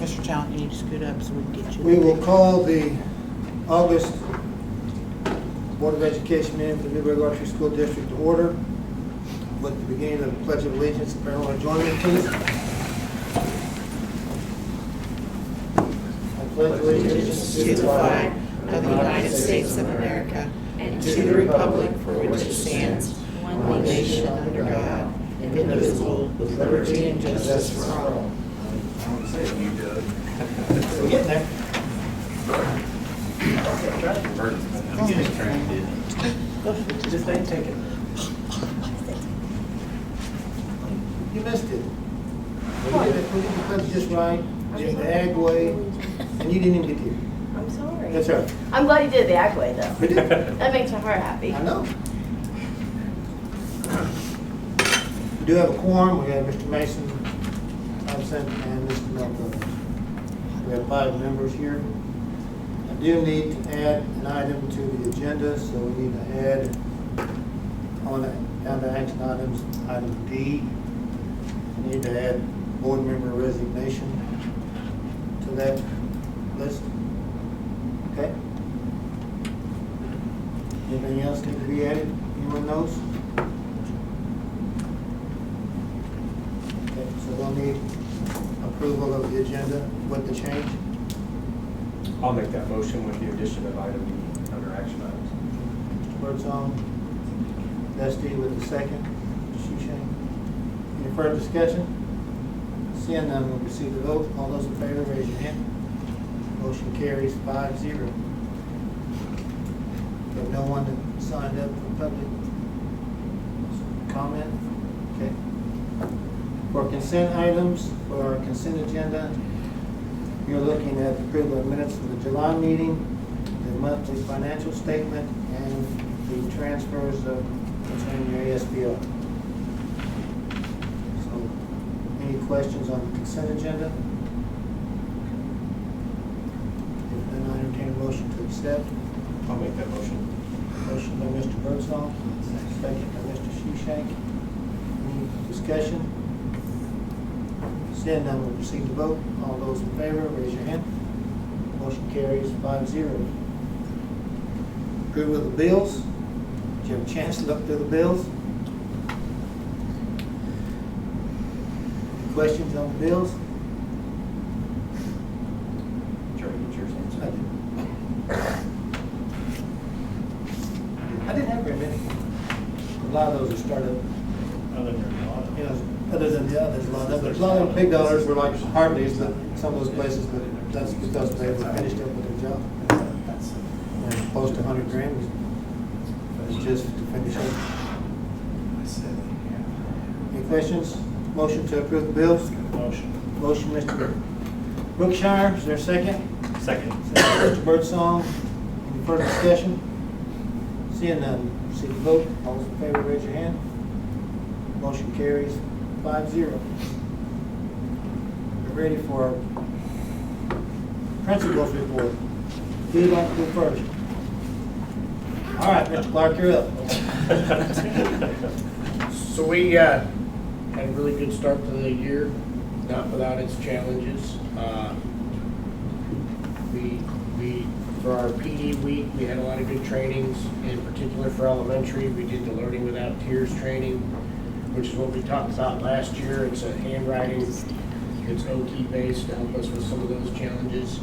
Mr. Talent, you need to scoot up so we can get you. We will call the August Board of Education meeting for the Newberry Archery School District to order with the beginning of the Pledge of Allegiance. If everyone will join me, please. I pledge allegiance To the flag of the United States of America and to the republic for which it stands, one nation under God, indivisible, with liberty and justice for all. We're getting there. Just ain't taking it. You missed it. We did the pledge just right, did the ag way, and you didn't even get here. I'm sorry. That's right. I'm glad you did it the ag way, though. We did. That makes my heart happy. I know. We do have a quorum. We have Mr. Mason absent and Mr. Melville. We have 5 members here. I do need to add an item to the agenda, so we need to add down to action items, item D. We need to add board member resignation to that list. Okay? Anything else need to be added? Anyone knows? Okay, so we'll need approval of the agenda with the change. I'll make that motion with the addition of item E under action items. Mr. Birdsong, Dusty with the second. Mr. Shushan. Any further discussion? Seeing none, we'll proceed to vote. All those in favor, raise your hand. Motion carries 5-0. We have no one that signed up for public comment? Okay. For consent items, for our consent agenda, you're looking at the approval of minutes for the July meeting, the monthly financial statement, and the transfers between your ASBO. So, any questions on the consent agenda? If then I entertain a motion to accept. I'll make that motion. Motion by Mr. Birdsong, second by Mr. Shushank. Any discussion? Seeing none, we'll proceed to vote. All those in favor, raise your hand. Motion carries 5-0. Approval of the bills. Did you have a chance to look through the bills? Any questions on the bills? Jerry, get yours I answered. did. I didn't have very many. A lot of those are startup. You know, other than the others, a lot of them big dollars were like Hartley's, but some of those places, but that's because they were finished up with their job. And close to 100 grand was just to finish up. Any questions? Motion to approve the bills? Motion. Motion, Mr. Brookshire, is there a second? Second. Second, Mr. Birdsong. Any further discussion? Seeing none, proceed to vote. All those in favor, raise your hand. Motion carries 5-0. We're ready for our principal's report. Who would like to go first? All right, Mr. Clark, you're up. So we had a really good start to the year, not without its challenges. For our PD week, we had a lot of good trainings. In particular for elementary, we did the Learning Without Tears training, which is what we talked about last year. It's a handwriting, it's OT based to help us with some of those challenges.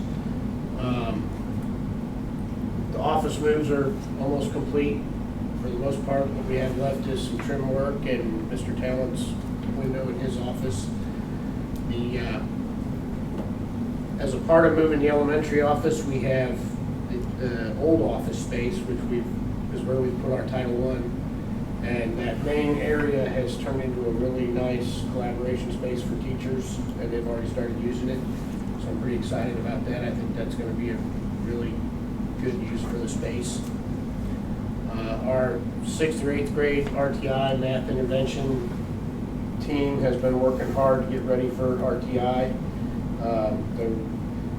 The office moves are almost complete. For the most part, what we have left is some trim work and Mr. Talent's window in his office. As a part of moving the elementary office, we have the old office space, which is where we put our Title I. And that main area has turned into a really nice collaboration space for teachers, and they've already started using it. So I'm pretty excited about that. I think that's going to be a really good use for the space. Our 6th through 8th grade RTI math intervention team has been working hard to get ready for RTI.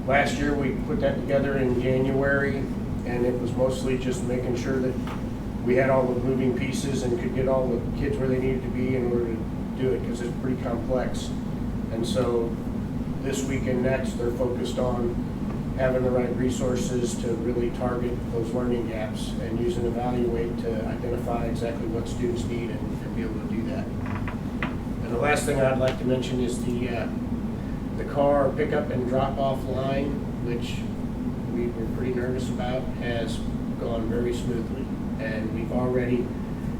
Last year we put that together in January, and it was mostly just making sure that we had all the moving pieces and could get all the kids where they needed to be in order to do it, because it's pretty complex. And so this week and next, they're focused on having the right resources to really target those learning gaps and use and evaluate to identify exactly what students need and be able to do that. And the last thing I'd like to mention is the car pickup and drop-off line, which we were pretty nervous about, has gone very smoothly. And we've already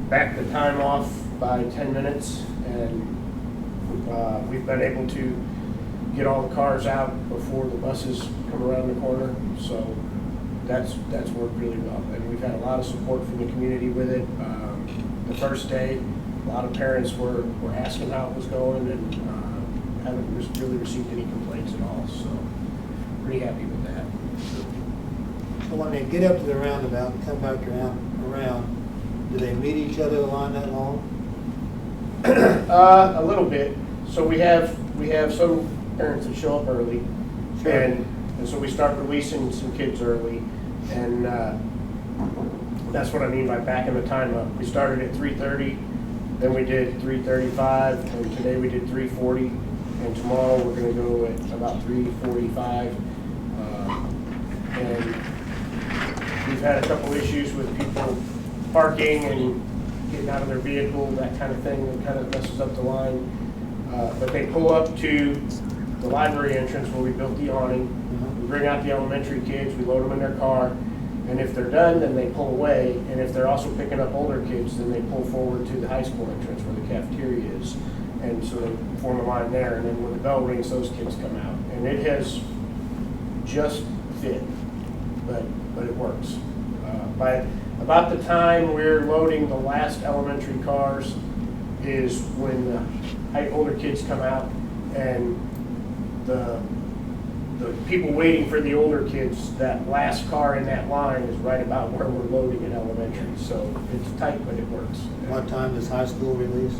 backed the time off by 10 minutes, and we've been able to get all the cars out before the buses come around the corner. So that's worked really well. And we've had a lot of support from the community with it. The first day, a lot of parents were asking how it was going, and haven't really received any complaints at all. So pretty happy with that. So when they get up to the roundabout and come back around, do they meet each other along that long? A little bit. So we have some parents that show up early, Sure. and so we start releasing some kids early, and that's what I mean by backing the time up. We started at 3:30, then we did 3:35, and today we did 3:40, and tomorrow we're going to go at about 3:45, and we've had a couple issues with people parking and getting out of their vehicle, that kind of thing, that kind of messes up the line. But they pull up to the library entrance where we built the awning. We bring out the elementary kids, we load them in their car, and if they're done, then they pull away. And if they're also picking up older kids, then they pull forward to the high school entrance where the cafeteria is. And so they form a line there, and then when the bell rings, those kids come out. And it has just fit, but it works. By about the time we're loading the last elementary cars is when the older kids come out, and the people waiting for the older kids, that last car in that line is right about where we're loading in elementary. So it's tight, but it works. What time does high school release?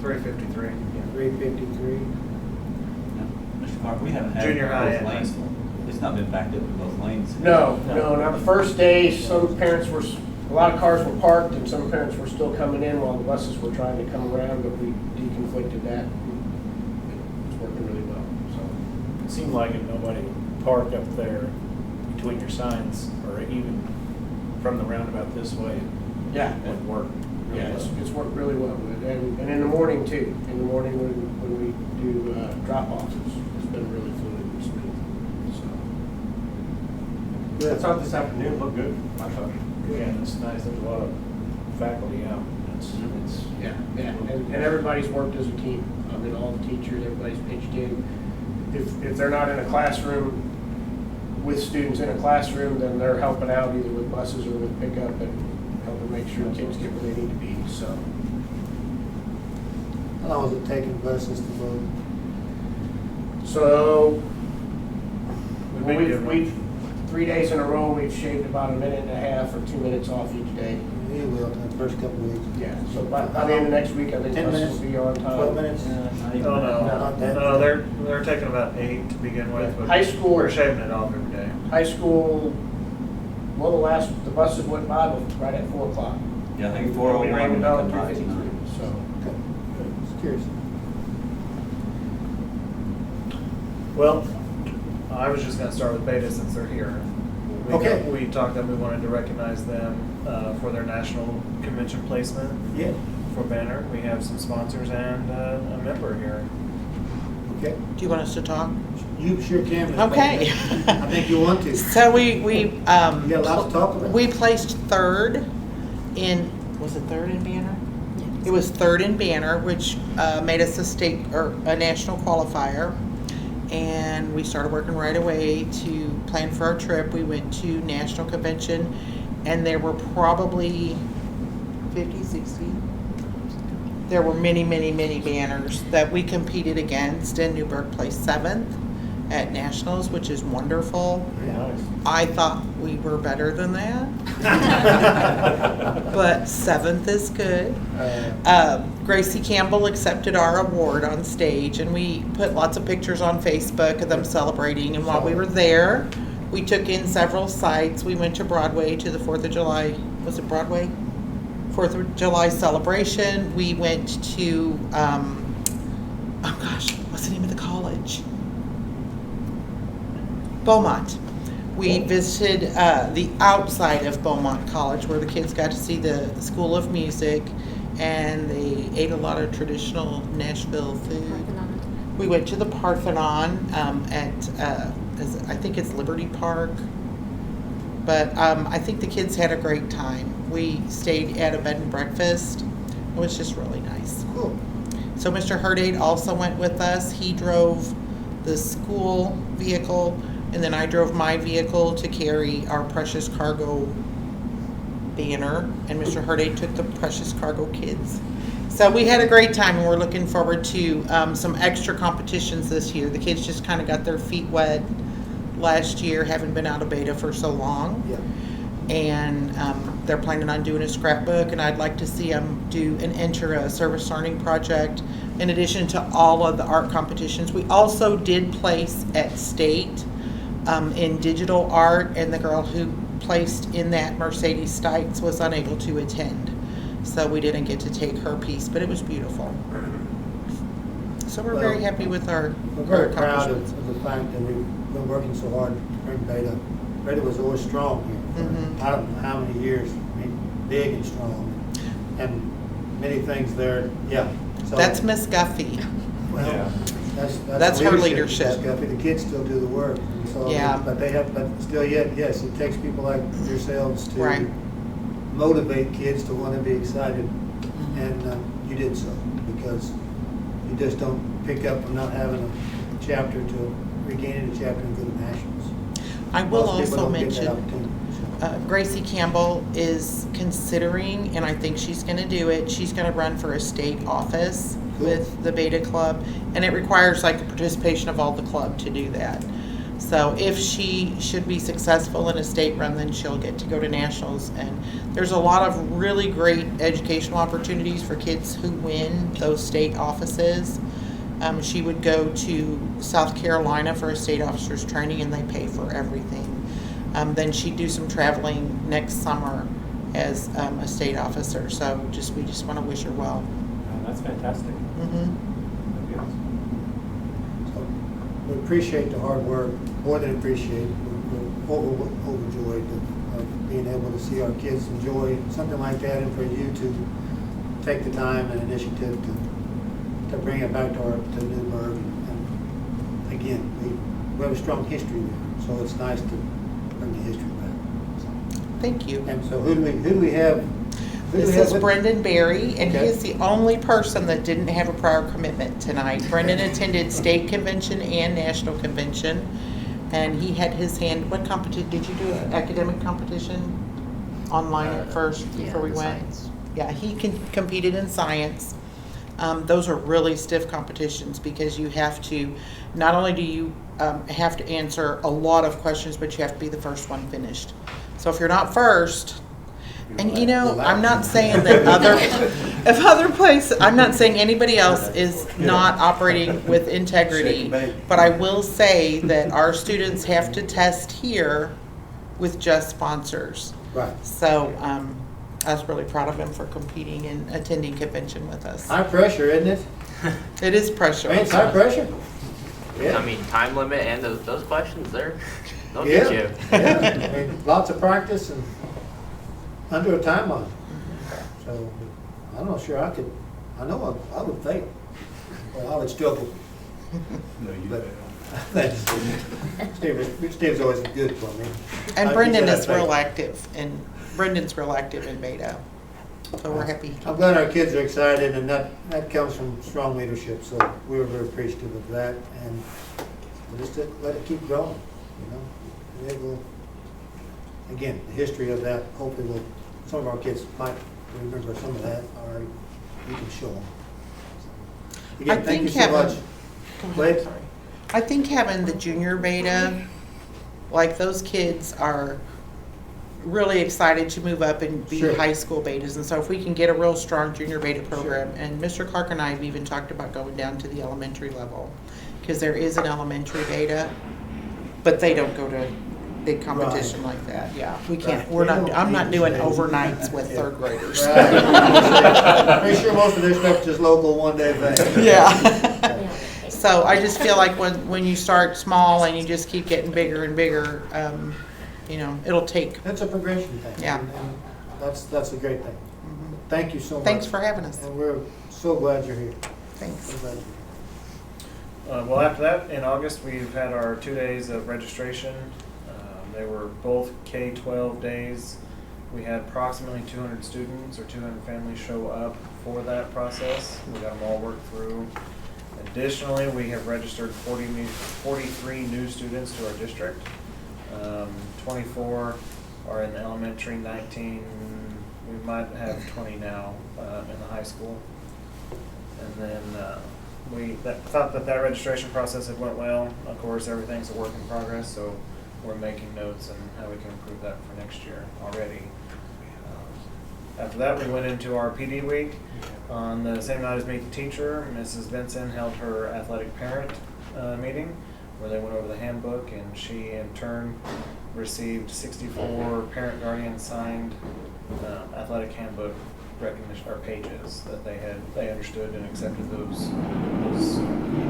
3:53. 3:53. Mr. Mark, we haven't had Junior high both and high lanes. school. It's not been backed up in both lanes. No. Now the first day, some parents were, a lot of cars were parked, and some parents were still coming in while the buses were trying to come around, but we deconflicted that. It's working really well, so. It seemed like if nobody would park up there between your signs, or even from the roundabout this way, Yeah. it would work really Yeah, well. it's worked really well. And in the morning too. In the morning when we do drop-offs, it's been really fluid and smooth. So. I thought this afternoon looked good, I thought. Yeah, and it's nice, there's a lot of faculty out. It's Yeah. And everybody's worked as a team. I mean, all the teachers, everybody's pitched in. If they're not in a classroom with students in a classroom, then they're helping out either with buses or with pickup and helping make sure kids get where they need to be, so. How long was it taking buses to load? So, we've 3 days in a row, we've shaved about 1.5 minutes or 2 minutes off each day. You will, the first couple of weeks. Yeah, so by the end of next week, I think 10 buses minutes? will be on 12 time. minutes? Not even Oh, that. Not that. no, they're taking about 8 to begin with, but High school- we're shaving it off every day. High school, well, the buses went by right at 4 o'clock. Yeah, I think We 4:01 rang the when bell they at come by 3:53, tonight. so. Okay, good. Just curious. Well, I was just gonna start with Beta since they're here. Okay. We talked that we wanted to recognize them for their national convention placement Yeah, for banner. We have some sponsors and a member here. okay. Do you want us to talk? You sure can. Ms. Okay. Baker. I think you want to. So we You got a lot to talk about. we placed third in, was it third in Banner? It was third in Banner, which made us a state or a national qualifier. And we started working right away to plan for our trip. We went to national convention, and there were probably 50, 60. There were many, many, many banners that we competed against, and Newburgh placed 7th at nationals, which is wonderful. nice. I thought we were better than that, but 7th is good. Gracie Campbell accepted our award on stage, and we put lots of pictures on Facebook of them celebrating. And while we were there, we took in several sites. We went to Broadway to the 4th of July. Was it Broadway? 4th of July celebration. We went to, oh gosh, what's the name of the college? Beaumont. We visited the outside of Beaumont College where the kids got to see the School of Music, and they ate a lot of traditional Nashville food. We went to the Parthenon I think it's Liberty Park. But I think the kids had a great time. We stayed at a bed and breakfast. It was just really nice. Cool. So Mr. Herdade also went with us. He drove the school vehicle, and then I drove my vehicle to carry our Precious Cargo banner, and Mr. Herdade took the Precious Cargo kids. So we had a great time, and we're looking forward to some extra competitions this year. The kids just kind of got their feet wet last year, having been out of beta for so long. Yeah. And they're planning on doing a scrapbook, and I'd like to see them do and enter a service learning project in addition to all of the art competitions. We also did place at state in digital art, and the girl who placed in that, Mercedes Stites, was unable to attend. So we didn't get to take her piece, but it was beautiful. So we're very happy with our We're very proud accomplishments. of the fact that we've been working so hard to bring Beta. Beta was always strong here. Mhm. I don't know how many years, I mean, big and strong, and many things there, yeah. So- That's Miss Guffey. Well, Yeah. That's her Ms. leadership. Guffey. The kids still do the work. And so, Yeah. But still yet, yes, it takes people like yourselves to Right. motivate kids to want to be excited. Mm-hmm. And you did so, because you just don't pick up on not having a chapter to regaining a chapter and go to nationals. I will Most people also don't get that mention, opportunity, so. Gracie Campbell is considering, and I think she's going to do it, she's going to run for a state office Cool. with the Beta Club, and it requires like the participation of all the club to do that. So if she should be successful in a state run, then she'll get to go to nationals, and there's a lot of really great educational opportunities for kids who win those state offices. She would go to South Carolina for a state officer's training, and they pay for everything. Then she'd do some traveling next summer as a state officer. So we just want to wish her well. That's fantastic. Mm-hmm. That'd be awesome. So we appreciate the hard work, more than appreciate, we're overjoyed of being able to see our kids enjoy something like that, and for you to take the time and initiative to bring it back to Newburgh. And again, we have a strong history there, so it's nice to bring the history back. So. Thank you. And so who do we have? This is Brendan Berry, and he Okay. is the only person that didn't have a prior commitment tonight. Brendan attended state convention and national convention, and he had his hand. What competition did you do? An academic competition online at first before we went. Science. Yeah, he competed in science. Those are really stiff competitions because you have to. Not only do you have to answer a lot of questions, but you have to be the first one finished. So if you're not first. And you know, I'm not saying that I'm not saying anybody else is not operating with integrity, but I will say that our students have to test here with just sponsors. Right. So I was really proud of him for competing and attending convention with us. High pressure, isn't it? It is pressure. It's high pressure. I mean, time limit and those questions, they'll Yeah. get you. Yeah, I mean, lots of practice and under a timeline. So I'm not sure I could, I know I would fail. Well, I would struggle. No, you But bet. thanks. Steve's always good for me. And He Brendan said is I'd fail. real active, and Brendan's real active in Beta. So we're happy. I'm glad our kids are excited, and that comes from strong leadership, so we were very appreciative of that, and we'll just let it keep growing, you know? And it will, again, the history of that, hopefully some of our kids might remember some of that, or we can show them. So, again, thank you so much. Go ahead. Sorry. I think having the junior Beta, like those kids are really excited to move up and be Sure. high school betas, and so if we can get a real strong junior beta program, and Mr. Clark and I have even talked about going down to the elementary level, because there is an elementary beta, but they don't go to big competition like that. Yeah, we can't. Right. We're They not. don't I'm not need to doing stay. overnights with Yeah. third graders. Right. Pretty sure most of their stuff is just local one-day thing. Yeah. Yeah. So I just feel like when you start small and you just keep getting bigger and bigger, it'll take. That's a progression thing. Yeah. And that's a great thing. Thank you so much. Thanks for having us. And we're so glad you're here. Thanks. So glad you're here. Well, after that, in August, we've had our 2 days of registration. They were both K-12 days. We had approximately 200 students or 200 families show up for that process. We got them all worked through. Additionally, we have registered 43 new students to our district. 24 are in the elementary, 19, we might have 20 now in the high school. And then we thought that registration process had went well. Of course, everything's a work in progress, so we're making notes on how we can improve that for next year already. After that, we went into our PD week. On the same night as Meet the Teacher, Mrs. Benson held her athletic parent meeting where they went over the handbook, and she in turn received 64 parent guardian signed athletic handbook recognition or pages that they understood and accepted those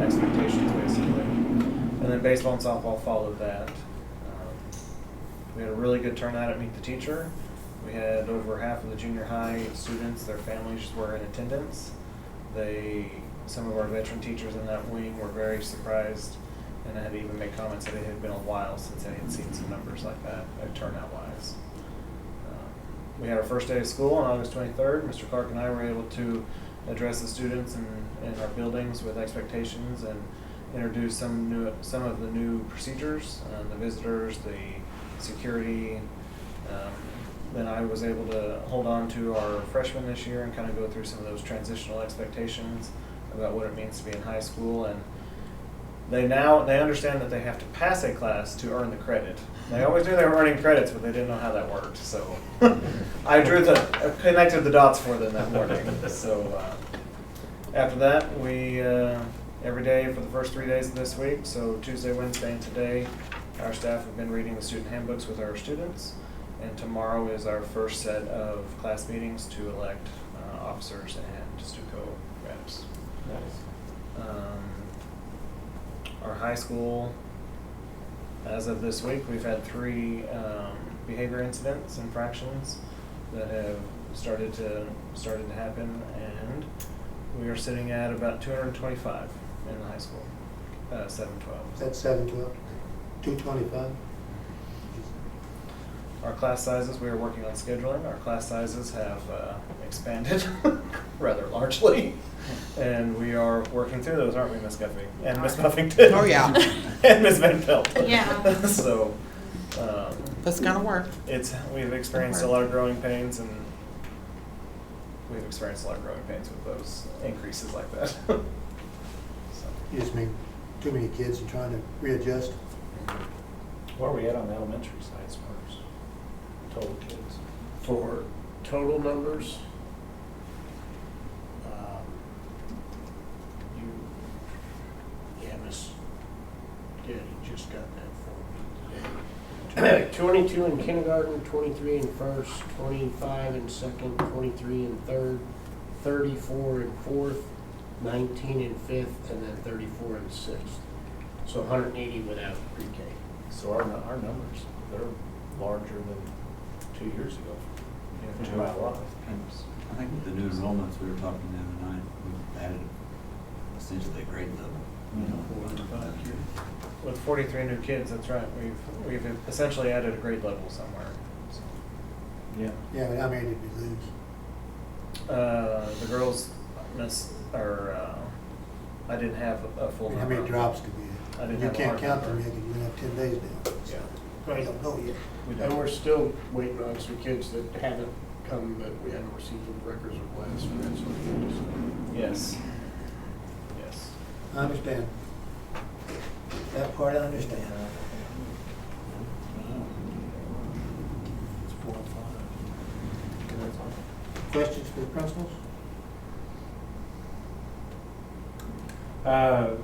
expectations basically. And then baseball and softball followed that. We had a really good turnout at Meet the Teacher. We had over half of the junior high students, their families were in attendance. Some of our veteran teachers in that wing were very surprised and had even made comments that it had been a while since they had seen some numbers like that, turnout wise. We had our first day of school on August 23rd. Mr. Clark and I were able to address the students in our buildings with expectations and introduce some of the new procedures, the visitors, the security. Then I was able to hold on to our freshmen this year and kind of go through some of those transitional expectations about what it means to be in high school. And they understand that they have to pass a class to earn the credit. They always knew they were earning credits, but they didn't know how that worked. So I connected the dots for them that morning. So after that, we every day for the first 3 days of this week, so Tuesday, Wednesday, and today, our staff have been reading the student handbooks with our students. And tomorrow is our first set of class meetings to elect officers and Stuco reps. Nice. Our high school, as of this week, we've had 3 behavior incidents, infractions that have started to happen, and we are sitting at about 225 in the high school, 712. That's 712, 225. Our class sizes, we are working on scheduling. Our class sizes have expanded rather largely, and we are working through those, aren't we, Miss Guffey? And Miss Buffington? Oh, yeah. And Miss Van Pelt. Yeah. So, It's gonna work. we've experienced a lot of growing pains, and we've experienced a lot of growing pains with those increases like that. So. You just mean too many kids and trying to readjust. Where are we at on the elementary side as far as total kids? For total numbers, Miss Getty just got that for me today. 22 in kindergarten, 23 in first, 25 in second, 23 in third, 34 in fourth, 19 in fifth, and then 34 in sixth. So 180 without pre-K. So our numbers, they're larger than 2 years ago. Yeah, By a lot. I think with the new enrollments, we were talking the other night, we've added essentially a grade level. With 43 new kids, that's right. We've essentially added a grade level somewhere. So. Yeah. Yeah, but how many did we lose? The girls I didn't have a full How number. many drops did we I have? didn't You have a can't hard count them number. yet, 'cause we have 10 days now. So Yeah. we don't know yet. We And don't. we're still waiting on some kids that haven't come, but we haven't received the records of class for that sort of thing. Yes. Yes. I understand. That part I understand. It's 4 and 5. Questions for the principals? I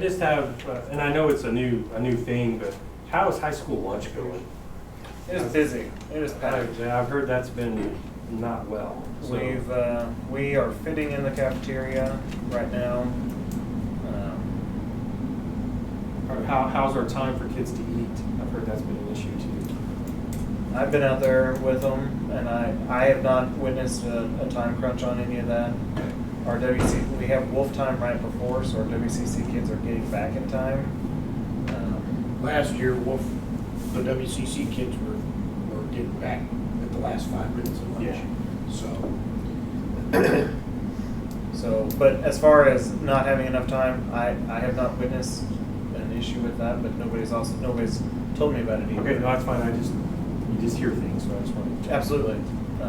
just have, and I know it's a new thing, but how is high school lunch going? It is busy. It is packed. I've heard that's been not well. So- We are fitting in the cafeteria right now. How's our time for kids to eat? I've heard that's been an issue too. I've been out there with them, and I have not witnessed a time crunch on any of that. Our WC, we have wolf time right before, so our WCC kids are getting back in time. Last year, the WCC kids were getting back at the last 5 minutes of lunch. Yeah. So, but as far as not having enough time, I have not witnessed an issue with that, but nobody's told me about it either. Okay, no, that's fine. You just hear things, so I just wanted to. Absolutely. I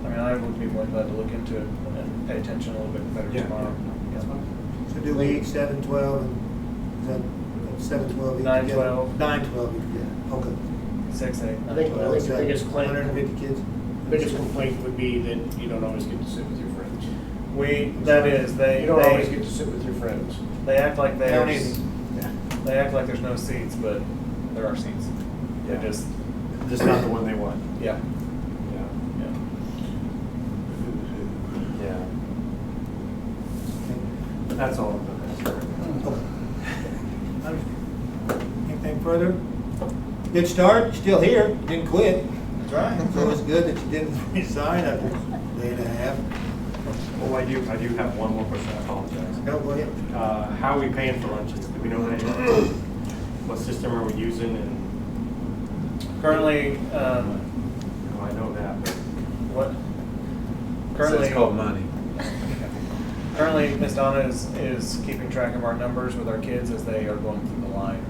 mean, I would be more glad to look into it and pay attention a little bit better Yeah, tomorrow. that's fine. So do we eat 7, 12, and is that 7, 12 eat 9, together? 12. 9, 12 eat together, okay. 6, 8. I think the biggest complaint, 150 kids? biggest complaint would be that you don't always get to sit with your friends. They You don't always get to sit with your friends. They act like Don't there's they act like there's no seats, but there are seats. Yeah. They're just Just not the one they want. yeah. Yeah. Yeah. Yeah. But that's all. Anything further? Good start, you're still here, you didn't quit. That's right. So it's good that you didn't resign after a day and a half. Oh, I do have one more question. I apologize. No, go ahead. How are we paying for lunches? Do we know that yet? What system are we using? And Currently, no, I know that. But what? So it's called money. Currently, Miss Donna is keeping track of our numbers with our kids as they are going through the line.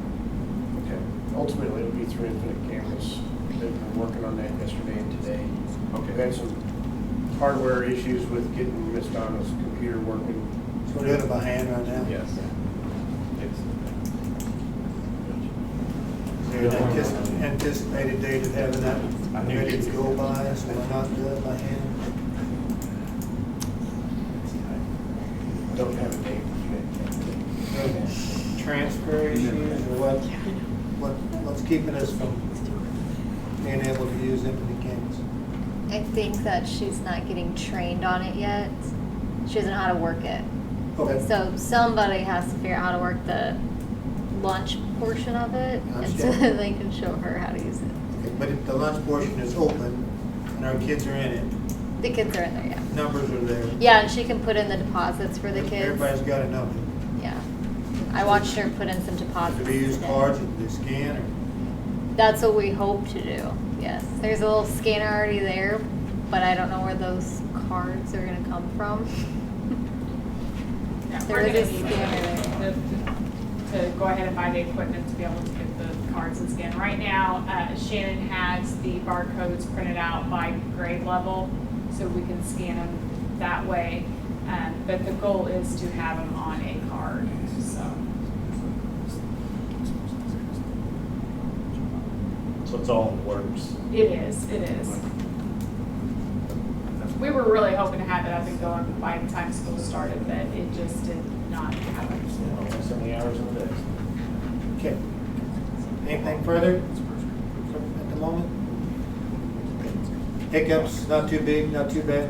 okay. Ultimately, it'll be through Infinite Cameras. They've been working on that yesterday and today. Okay. We've had some hardware issues with getting Miss Donna's computer working. So we're doing it by hand right now? Yes. Is there an anticipated date of having that ready to go by, so we're not doing it by hand? Don't have a date. Transfer issues, or what's keeping us from being able to use Infinite Cameras? I think that she's not getting trained on it yet. She doesn't know how to work it. Okay. So somebody has to figure out how to work the lunch portion of it, I and so understand. that they can show her how to use it. Okay, but if the lunch portion is open and our kids are in it, The kids are in there, yeah. numbers are there. Yeah, and she can put in the deposits for the kids. Everybody's got a number. Yeah. I watched her put in some deposits. Do we use today. cards, or do they scan, or? That's what we hope to do, yes. There's a little scanner already there, but I don't know where those cards are gonna come from. Yeah, There we're is gonna a need scanner there. to go ahead and buy the equipment to be able to get the cards and scan. Right now, Shannon has the barcodes printed out by grade level, so we can scan them that way. But the goal is to have them on a card, so. So it's all in the works. It is. We were really hoping to have it up and going by the time school started, but it just did not happen. So many hours in the day. Okay. Anything further at the moment? Hiccups, not too big, not too bad?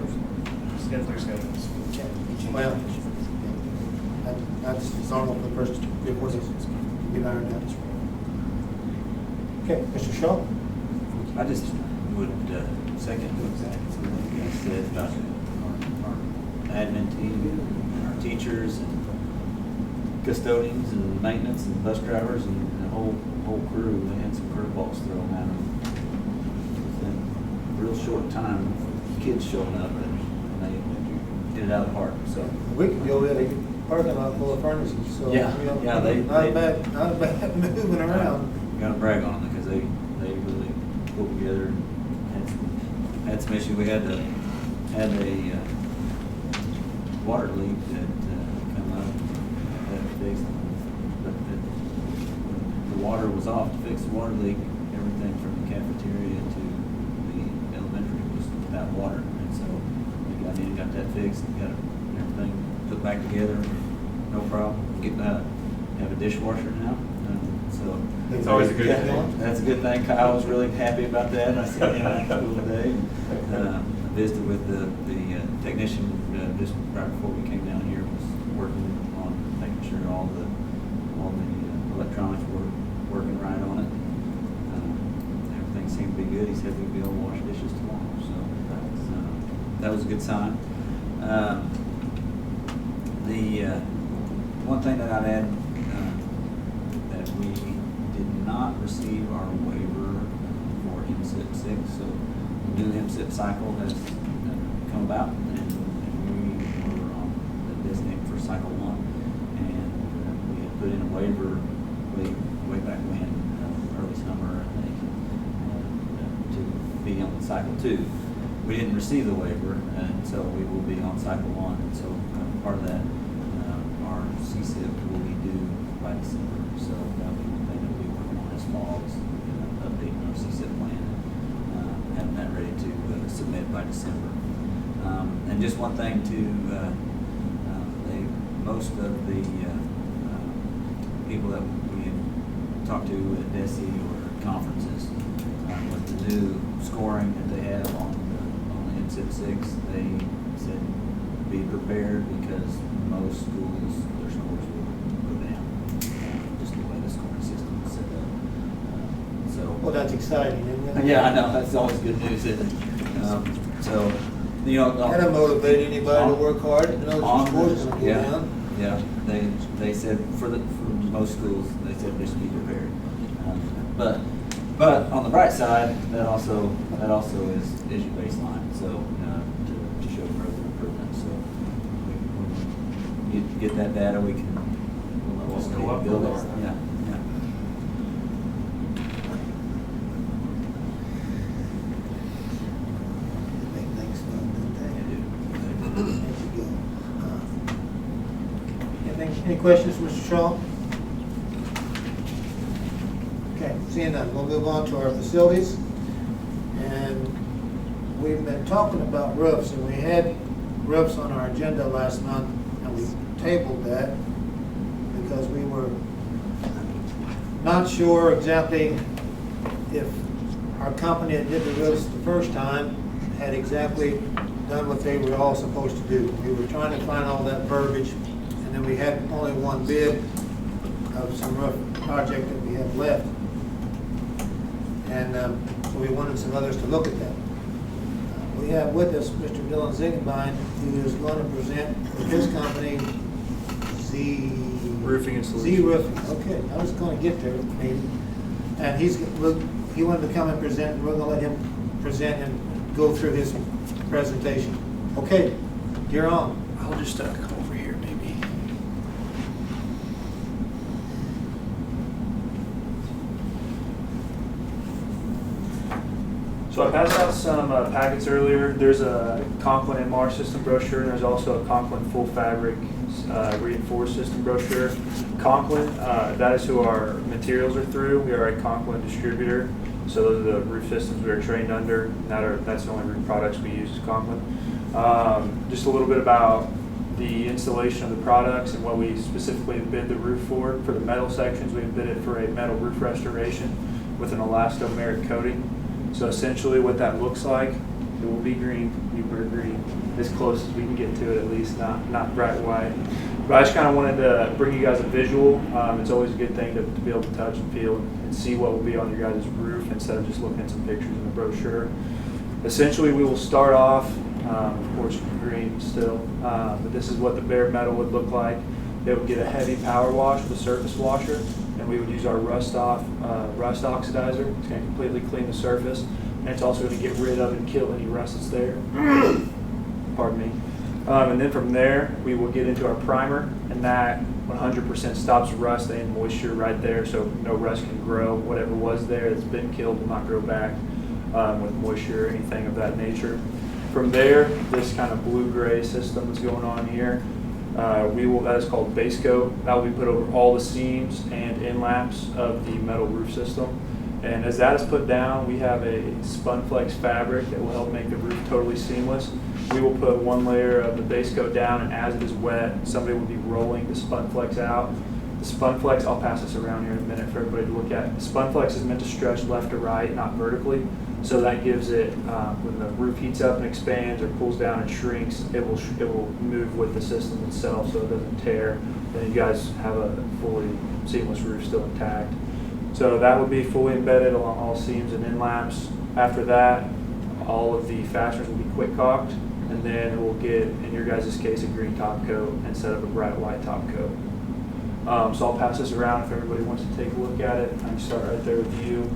Schedule schedules. Well, that's normal for the first 3 days. Get ironed out. Okay, Mr. Shaw? I just would second what you guys said about our admin team, our teachers, and custodians, and maintenance, and bus drivers, and the whole crew. They had some curveballs thrown at them within a real short time. Kids showing up, and they did it out of the park. So We could go in a parking lot full of furnaces, so. Yeah, you know, yeah, Not a bad moving around. gotta brag on them because they really pulled together and had some issues. We had a water leak that come up that fixed, but when the water was off to fix the water leak, everything from the cafeteria to the elementary was without water, and so we got that fixed, got everything put back together, no problem. Have a dishwasher now, so. It's always a good Yeah, thing. That's a good thing. Kyle was really happy about that. I seen him at school today. I visited with the technician just right before we came down here, was working on making sure all the electronics seemed to be good. He said we'd be able to wash dishes tomorrow, so that was a good sign. The one thing that I'd add, that we did not receive our waiver for MSIP 6, so the new MSIP cycle has come about, and we were on the designated for cycle 1, and we had put in a waiver way back when, early summer, I think, to be on cycle 2. We didn't receive the waiver, and so we will be on cycle 1, and so part of that, our CSIP will be due by December, so that'll be one thing that we work on this fall, is updating our CSIP plan, having that ready to submit by December. And just one thing most of the people that we talked to at DESI or conferences, with the new scoring that they have on the MSIP 6, they said be prepared because most schools, their scores will go down, just the way the scoring system is set up. Well, that's exciting, isn't it? Yeah, I know, that's always good news, isn't it? So, you know. That'll motivate anybody to work hard, and know that your scores gonna go yeah, down. Yeah, they said for most schools, they said just be prepared. But on the bright side, that also is your baseline. So to show growth and improvement. So when we get that data, we'll know what we need to build on. Yeah. Make things fun, don't they? Any questions, Mr. Shaw? Okay, seeing none, we'll move on to our facilities. And we've been talking about roofs, and we had roofs on our agenda last month, and we tabled that because we were not sure exactly if our company that did the roofs the first time had exactly done what they were all supposed to do. We were trying to find all that verbiage, and then we had only one bid of some roof project that we had left. And so we wanted some others to look at that. We have with us Mr. Dylan Ziegenbein, who is going to present with his company, Z Roofing and Z Roofing. Okay, I was going to get there, maybe. And he wanted to come and present, and we're going to let him present and go through his presentation. Okay, you're on. I'll just come over here, maybe. So I passed out some packets earlier. There's a Conklin MR system brochure, and there's also a Conklin full fabric reinforced system brochure. Conklin, that is who our materials are through. We are a Conklin distributor, so those are the roof systems we are trained under. That's the only roof products we use is Conklin. Just a little bit about the installation of the products and what we specifically bid the roof for. For the metal sections, we bid it for a metal roof restoration with an elastomeric coating. So essentially what that looks like, it will be green, Newburgh green, as close as we can get to it at least, not bright white. But I just kind of wanted to bring you guys a visual. It's always a good thing to be able to touch and feel and see what will be on your guys' roof instead of just looking at some pictures in the brochure. Essentially we will start off, of course green still, but this is what the bare metal would look like. It would get a heavy power wash with a surface washer, and we would use our rust oxidizer. It's going to completely clean the surface, and it's also going to get rid of and kill any rust that's there. Pardon me. And then from there, we will get into our primer, and that 100% stops rust and moisture right there, so no rust can grow. Whatever was there that's been killed will not grow back with moisture or anything of that nature. From there, this kind of blue-gray system that's going on here, that is called base coat. That will be put over all the seams and inlaps of the metal roof system. And as that is put down, we have a SpunFlex fabric that will help make the roof totally seamless. We will put one layer of the base coat down, and as it is wet, somebody will be rolling the SpunFlex out. The SpunFlex, I'll pass this around here in a minute for everybody to look at. The SpunFlex is meant to stretch left to right, not vertically. So that gives it, when the roof heats up and expands or cools down and shrinks, it will move with the system itself so it doesn't tear. Then you guys have a fully seamless roof still intact. So that would be fully embedded along all seams and inlaps. After that, all of the fasteners will be quick caulked, and then we'll get, in your guys' case, a green top coat instead of a bright white top coat. So I'll pass this around if everybody wants to take a look at it. I can start right there with you,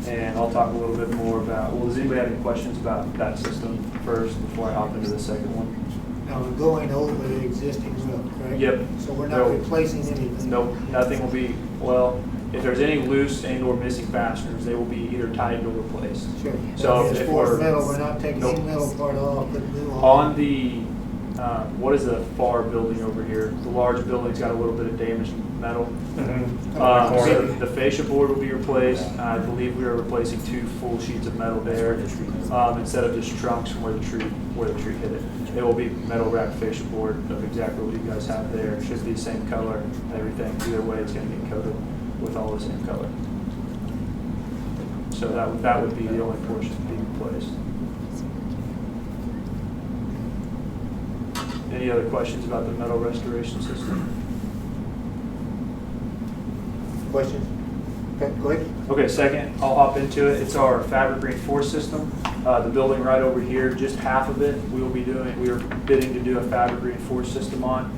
and I'll talk a little bit more about, well, does anybody have any questions about that system first before I hop into the second one? Now, we're going over the existing roof, correct? Yep. So we're not No. replacing anything? Nope, nothing will be, well, if there's any loose and or missing fasteners, they will be either tightened or replaced. Sure. So As if far as we're- metal, we're not taking Nope. any metal part off, putting new on? On the, what is the far building over here? The large building's got a little bit of damaged metal. So the fascia board will be replaced. I believe we are replacing 2 full sheets of metal there, instead of just trunks from where the tree hit it. It will be metal wrapped fascia board of exactly what you guys have there. It should be the same color, everything. Either way, it's gonna get coated with all the same color. So that would be the only portion being replaced. Any other questions about the metal restoration system? Questions? Okay, go ahead. Okay, second, I'll hop into it. It's our fabric reinforced system. The building right over here, just half of it, we are bidding to do a fabric reinforced system on.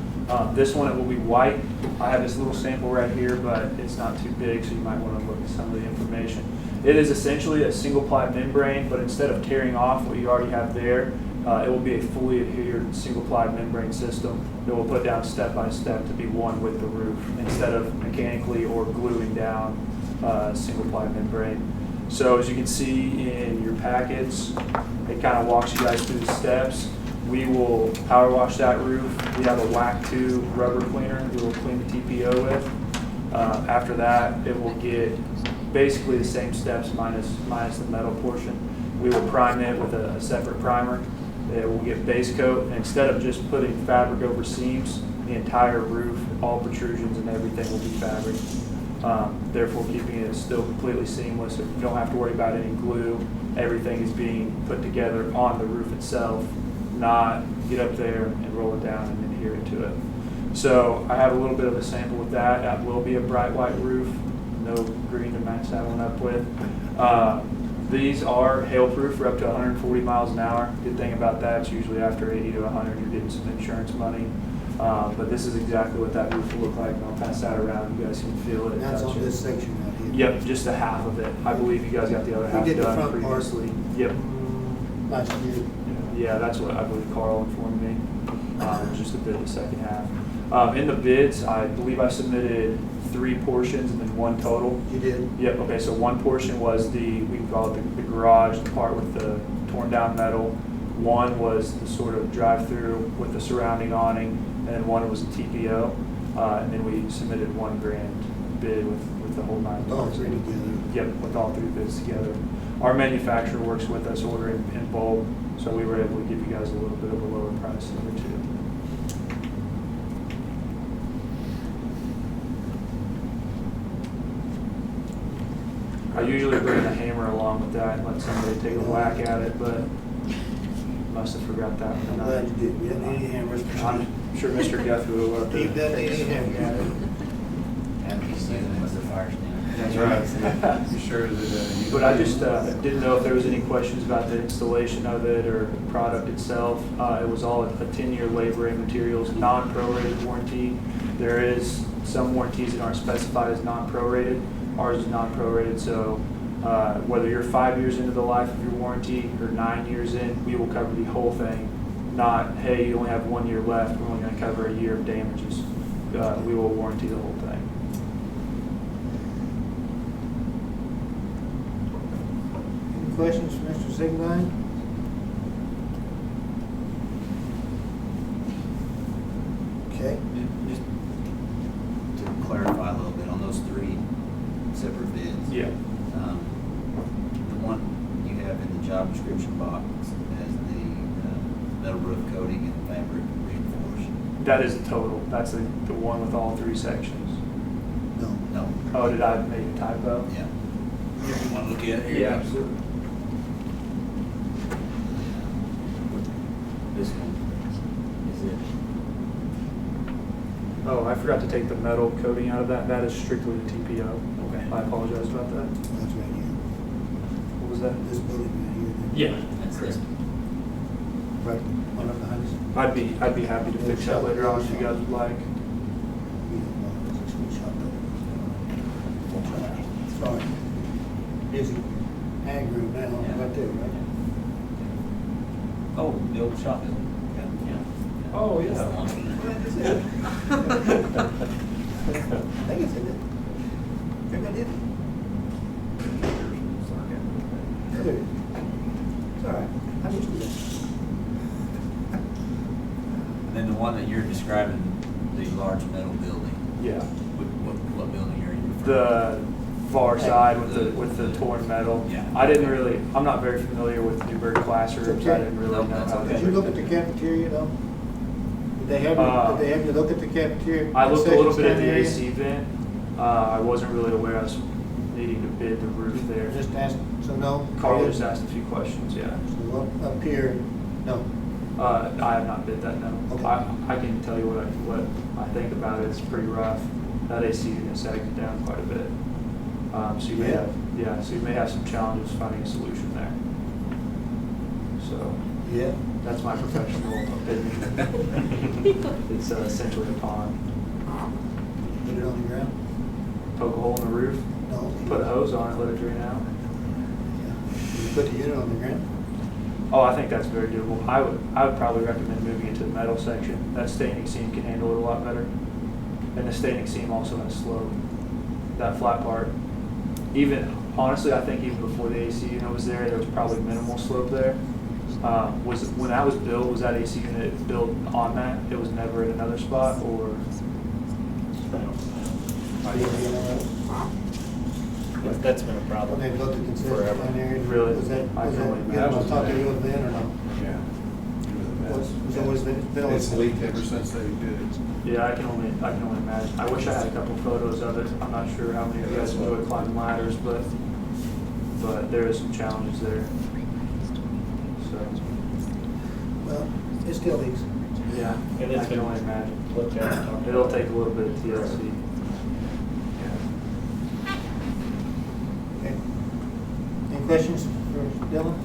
This one, it will be white. I have this little sample right here, but it's not too big, so you might want to look at some of the information. It is essentially a single ply membrane, but instead of tearing off what you already have there, it will be a fully adhered single ply membrane system that we'll put down step by step to be one with the roof instead of mechanically or gluing down single ply membrane. So as you can see in your packets, it kind of walks you guys through the steps. We will power wash that roof. We have a WAC 2 rubber cleaner we will clean the TPO with. After that, it will get basically the same steps minus the metal portion. We will prime it with a separate primer. It will get base coat. And instead of just putting fabric over seams, the entire roof, all protrusions and everything will be fabric. Therefore keeping it still completely seamless. You don't have to worry about any glue. Everything is being put together on the roof itself, not get up there and roll it down and adhere it to it. So I have a little bit of a sample with that. That will be a bright white roof, no green to match that one up with. These are hail-proof for up to 140 miles an hour. Good thing about that, it's usually after 80 to 100, you're getting some insurance money. But this is exactly what that roof will look like, and I'll pass that around. You guys can feel it. And that's touch on it. this section right here? Yep, just a half of it. I believe you guys got the other half We did the done front part. previously. Yep. Last year. Yeah, that's what I believe Carl informed me. Just a bit of the second half. In the bids, I believe I submitted 3 portions and then 1 total. You did? Yep, okay, so 1 portion was we can call it the garage, the part with the torn down metal. 1 was the sort of drive-through with the surrounding awning, and then 1 was the TPO. And then we submitted $1 grand bid with the whole 9 All yards. 3 together? Yep, with all 3 bids together. Our manufacturer works with us ordering in bulk, so we were able to give you guys a little bit of a lower price than the 2. I usually bring a hammer along with that and let somebody take a whack at it, but must have forgot that one. I'm glad you did. We didn't need any hammers. I'm sure Mr. Guthrie will work Steve doesn't need any hammers. And he's using it as a fire stand. That's right. You sure that, But I just didn't know if there was any questions about the installation of it or the product itself. It was all a 10-year labor and materials, non-prorated warranty. There is some warranties that aren't specified as non-prorated. Ours is non-prorated, so whether you're 5 years into the life of your warranty or 9 years in, we will cover the whole thing. Not, hey, you only have 1 year left, we're only going to cover a year of damages. We will warranty the whole thing. Any questions for Mr. Zigline? Okay. Just to clarify a little bit on those 3 separate bids. Yeah. The one you have in the job description box has the metal roof coating and fabric reinforced. That is the total. That's the one with all 3 sections. No. Oh, did I make a typo? Yeah. If you want to look at it. Yeah, absolutely. This one, is it? Oh, I forgot to take the metal coating out of that. That is strictly the TPO. Okay. I apologize about that. That's right here. What was that? This building right here. Yeah. That's this. Right, one up behind us. I'd be happy to fix that later on if you guys would like. Sorry. Busy ag room now, Yeah. right there, right? Oh, the old shop building. Yeah. Oh, That's the yeah. one. I think it's in it. Maybe I did. Good. It's all right. I'm used to this. And then the one that you're describing, the large metal building, Yeah. what building are you referring to? The far side with the torn metal. Yeah. I'm not very familiar with Newburgh classrooms. I didn't really know That's how okay. Did you look at the cafeteria though? Did they have you look at the cafeteria? I looked a little bit at the Concession stand AC vent. I wasn't really aware I was needing to bid the roof there. area? Just asked, so no? Carl just asked a few questions, yeah. So up here, no. I have not bid that, no. Okay. I can tell you what I think about it. It's pretty rough. That AC unit sagged down quite a bit. So you may have some challenges finding a solution there. So Yeah. that's my professional opinion. It's essentially a pond. Put it on the ground? Poke a hole in the roof, No. put a hose on it, let it drain out. Did you put the unit on the ground? Oh, I think that's very doable. I would probably recommend moving it to the metal section. That staining seam can handle it a lot better. And the staining seam also has slope, that flat part. Even, honestly, I think even before the AC unit was there was probably minimal slope there. When that was built, was that AC unit built on that? It was never in another spot, or? That's been a problem. When they built the concession Forever. stand area? Really? Was that, I was can that, only you imagine. know, talk to you then or no? Yeah. Was always been It's leaked ever since they did it. Yeah, I can only imagine. I wish I had a couple photos of it. I'm not sure how many of you guys enjoy climbing ladders, but there is some challenges there. So, Well, it still leaks. yeah, And I it's can been only imagine. looked at and talked It'll about. take a little bit of TLC. Okay. Any questions for Dylan?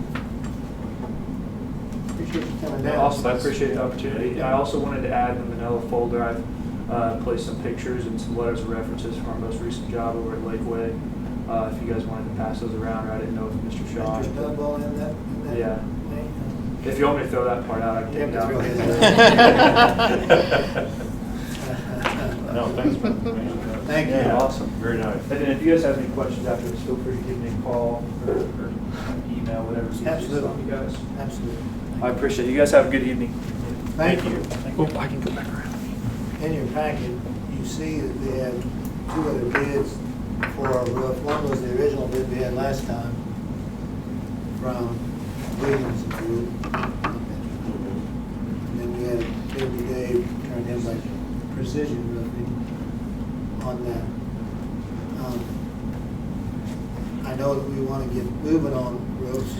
Appreciate you coming down. Also, I appreciate the opportunity. I also wanted to add in the Manila folder, I've placed some pictures and some letters of references from our most recent job over at Lakeway. If you guys wanted to pass those around, or I didn't know if Mr. Shaw. Mr. Snowball in that? Yeah. thing? If you want me to throw that part out, I can You take it have out. to throw his No, thanks for the information. Thank you. Yeah, awesome. Very nice. And then if you guys have any questions after this, feel free to give me a call or email, whatever's easiest Absolutely. on you guys. Absolutely. I appreciate it. You guys have a good evening. Thank you. Oh, I can go back around. In your packet, you see that we have two other bids for our roof. One was the original bid we had last time from Williams and Group. And then we had a bid today turned in by Precision Roofing on that. I know that we want to get moving on roofs.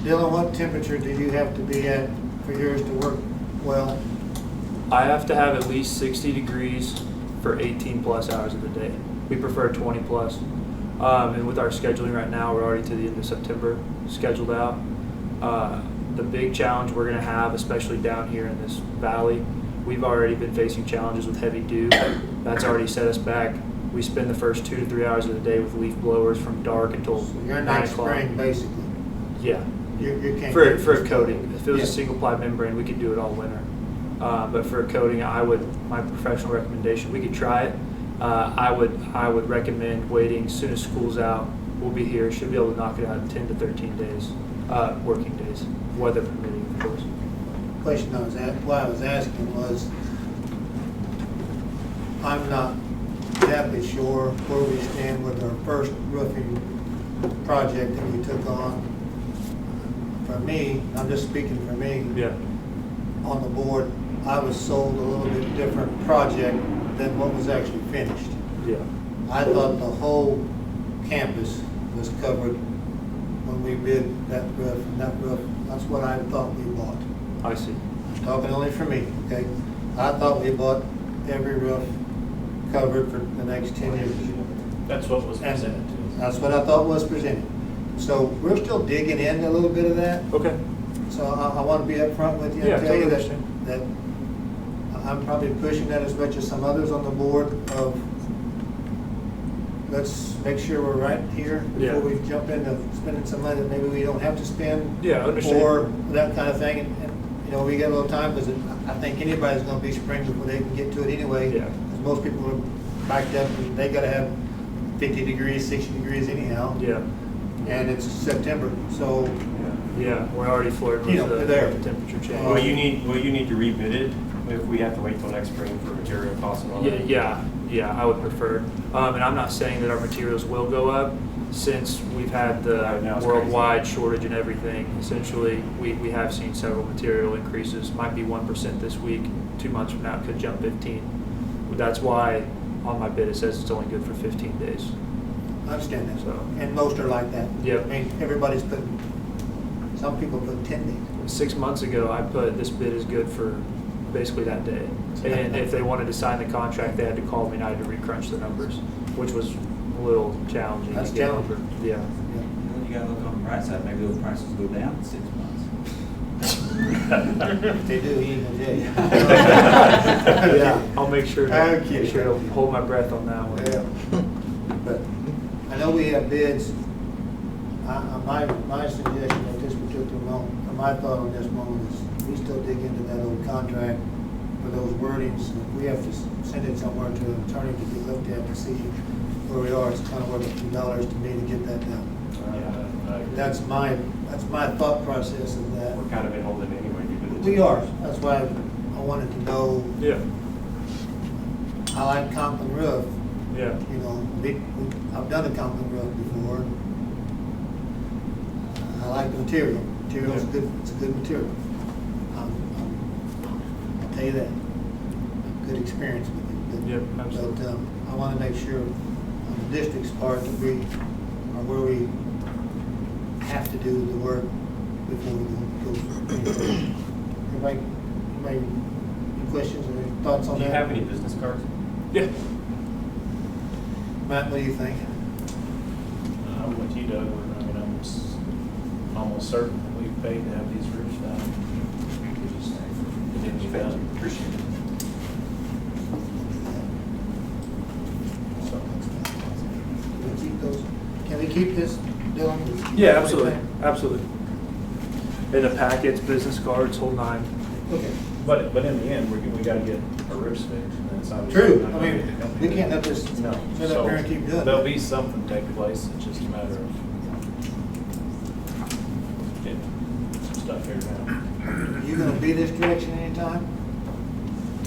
Dylan, what temperature do you have to be at for yours to work well? I have to have at least 60 degrees for 18 plus hours of the day. We prefer 20 plus. And with our scheduling right now, we're already to the end of September scheduled out. The big challenge we're going to have, especially down here in this valley, we've already been facing challenges with heavy dew. That's already set us back. We spend the first 2 to 3 hours of the day with leaf blowers from dark until So you're 9 next o'clock. spring, basically. Yeah. You can't. For a coating. If it was Yeah. a single ply membrane, we could do it all winter. But for a coating, my professional recommendation, we could try it. I would recommend waiting as soon as school's out. We'll be here, should be able to knock it out in 10 to 13 days, working days, weather permitting, of course. Question why I was asking was, I'm not exactly sure where we stand with our first roofing project that we took on. For me, I'm just speaking for me. Yeah. On the board, I was sold a little bit different project than what was actually finished. Yeah. I thought the whole campus was covered when we bid that roof, and that roof, that's what I thought we bought. I see. I'm talking only for me, okay? I thought we bought every roof covered for the next 10 years. That's what was And presented to us. that's what I thought was presented. So we're still digging into a little bit of that. Okay. So I want to be upfront with you Yeah, and tell you totally that I'm probably pushing that as much as some others on the board of, let's make sure we're right here Yeah. before we jump into spending some money that maybe we don't have to spend. Yeah, I understand. Or that kind of thing. And, you know, we got a little time because I think anybody's going to be spring before they can get to it anyway. Yeah. Because most people are backed up and they got to have 50 degrees, 60 degrees anyhow. Yeah. And it's September, so Yeah, we're already flirting You with know, the there. temperature change. Will you need to rebid it if we have to wait till next spring for material costs and all that? Yeah, I would prefer. And I'm not saying that our materials will go up since we've had the Right now it's worldwide shortage and everything. Essentially, we have seen several material increases. Might be 1% this week. 2 months from now, it could jump 15. That's why on my bid it says it's only good for 15 days. I understand that. So- And most are like that. Yep. I mean, everybody's putting, some people put 10 days. 6 months ago, I put this bid is good for basically that day. And if they wanted to sign the contract, they had to call me and I had to recrunch the numbers, which was a little challenging. That's to get challenging. over. Yeah. Yeah. Then you gotta look on the bright side, maybe those prices go down in 6 months. If they do, he ain't gonna tell you. Yeah, I'll make sure Okay. to hold my breath on that one. Yeah. But I know we have bids. My suggestion at this particular moment, or my thought on this moment is we still dig into that old contract for those wordings. If we have to send it somewhere to an attorney to be looked at to see where we are, it's kind of worth a few dollars to me to get that done. That's my thought process of that. We're kind of been holding anyway. We are. That's why I wanted to know. Yeah, I like Conklin roof. yeah. You know, I've done a Conklin roof before. I like the material. Material's good. It's a good material. I'll tell you that. Good experience with it. But- Yep, absolutely. But I want to make sure on the district's part that we are where we have to do the work before we go. Anybody, any questions or any thoughts on Do that? you have any business cards? Yeah. Matt, what do you think? I'm with you, Doug. I'm almost certain that we've paid to have these roofs done. We just, it didn't get done. Appreciate it. So, can we keep this, Dylan? Yeah, absolutely, absolutely. In the packets, business cards, whole nine. Okay. But in the end, we gotta get our roofs fixed. And it's obviously True. not I gonna mean, get the company we to- can't let this No. sit up here and keep doing There'll it. be something take place. It's just a matter of getting some stuff figured out. You gonna be this direction anytime?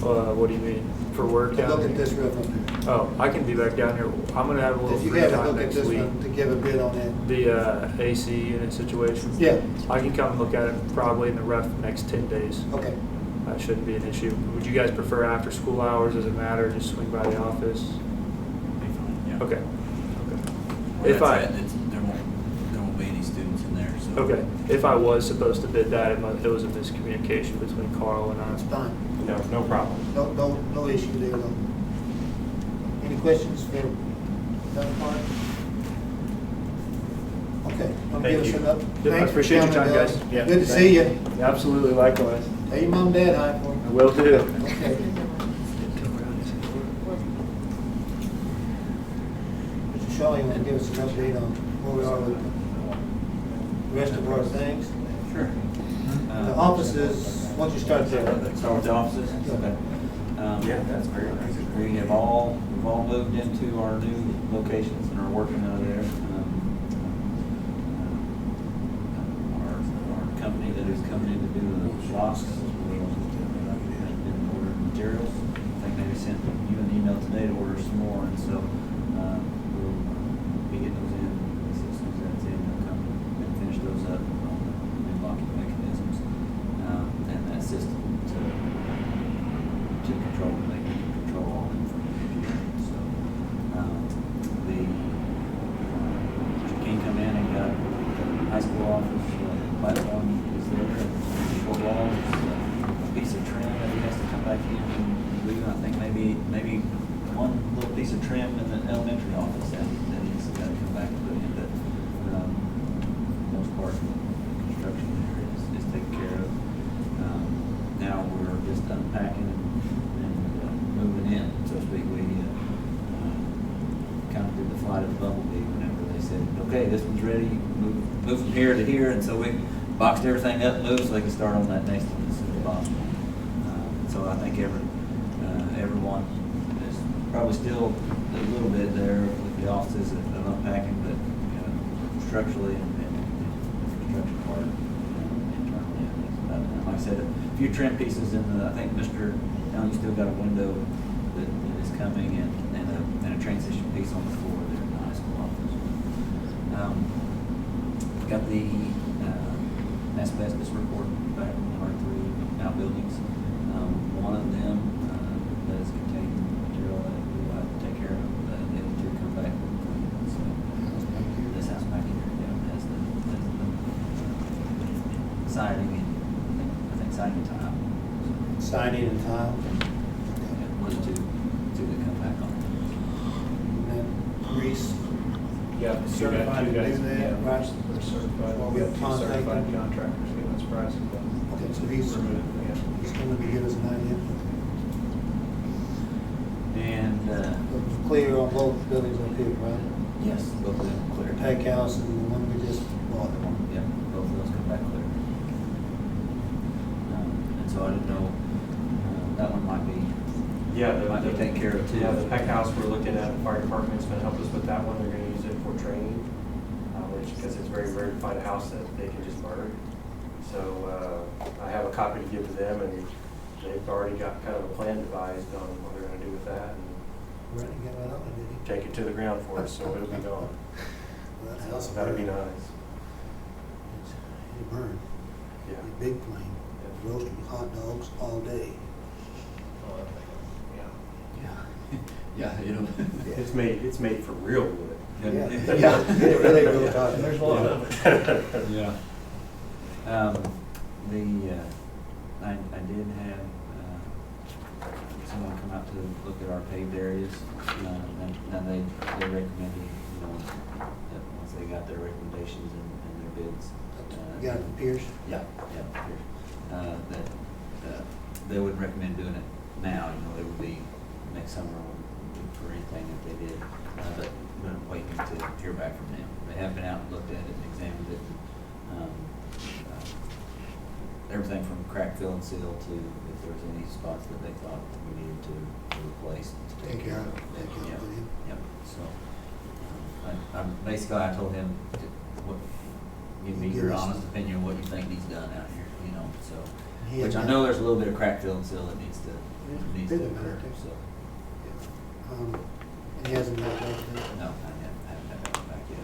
What do you mean? For work To down look here? at this roof up here. Oh, I can be back down here. I'm gonna have a little If you free have a time look at next this week. one, to give a bid on that. The AC unit situation. Yeah, I can come and look at it probably in the rough next 10 days. okay. That shouldn't be an issue. Would you guys prefer after school hours? Does it matter? Just swing by the office? Be fine, yeah. Okay. Where If that's I- at, there won't be any students in there, so. Okay. If I was supposed to bid that, it was a miscommunication between Carl and That's I. fine. No problem. No issue there though. Any questions for that part? Okay. I'll Thank give us you. an up. Yep, I Thanks for appreciate your coming, time, Bill. guys. Yeah, Good to thank see you. you. Absolutely, likewise. Tell your mom and dad hi for me. I will do. Okay. Mr. Shaw, you want to give us an update on where we are with the rest of our things? Sure. The offices, why don't you start there? Start with the offices? Okay. Yeah, that's very nice. We've all moved into our new locations and are working out of there. Our company that is coming in to do the locks, has been ordering materials. I think maybe sent you an email today to order some more, and so, we'll be getting those in. As soon as that's in, they'll come and finish those up on the new locking mechanisms, and that system to control, they can control all of them from the computer. So, you can come in and got the high school office platform is there, four walls, a piece of trim that he has to come back in and okay, this one's ready, move from here to here, and so we boxed everything up, moved, so they can start on that next one as soon as possible. So I think everyone is probably still a little bit there with the offices of unpacking, but, you know, structurally and infrastructure part, internally, I think it's about done. Like I said, a few trim pieces in the, I think Mr. Allen, you still got a window that is coming and a transition piece on the floor there in the high school office. Got the asbestos report back from our 3 outbuildings. One of them does contain material that we will have to take care of. The other 2 come back. So this house back here, yeah, has the siding and I think siding and tile. Siding and tile. Yeah, was 2 that come back on. And then Reese, Yeah, certified to do that, right? They're certified. Well, we have Two contact certified them. contractors, give us prices. Okay, so he's Remove, yeah. coming to give us an idea. And, It's clear on both buildings up here, right? yes, both of them clear. Pack house and the one we just bought. Yeah, both of those come back clear. And so I didn't know, that one might be might be taken care of too. Yeah, the pack house we're looking at, the fire department's gonna help us with that one. They're gonna use it for training, because it's very rare to find a house that they can just burn. So I have a copy to give to them, and they've already got kind of a plan devised on what they're gonna do with that, and Right, you got right on it, did he? take it to the ground for us, so it'll be gone. Well, that house So that'd be burned. nice. It burned. Yeah. A big flame. Roasting hot dogs all day. Oh, that thing, Yeah, it'll. It's made for real wood. Yeah, it really will talk. And there's a lot of it. Yeah. I did have someone come out to look at our paved areas, and they recommended, you know, that once they got their recommendations and their bids. You got it, Pierce? Yeah, Pierce. That they would recommend doing it now, you know, it would be next summer for anything that they did, but waiting to hear back from them. They have been out and looked at it and examined it. Everything from crack fill and seal to if there was any spots that they thought we needed to replace. To Take care of it. Yeah, Take care of it. yep. So, basically I told him, give me your honest opinion of what you think needs done out here, you know, so. He had Which I done- know there's a little bit of crack fill and seal that needs to bit of occur, that. so. And he hasn't got that yet. No, I haven't had that one back yet.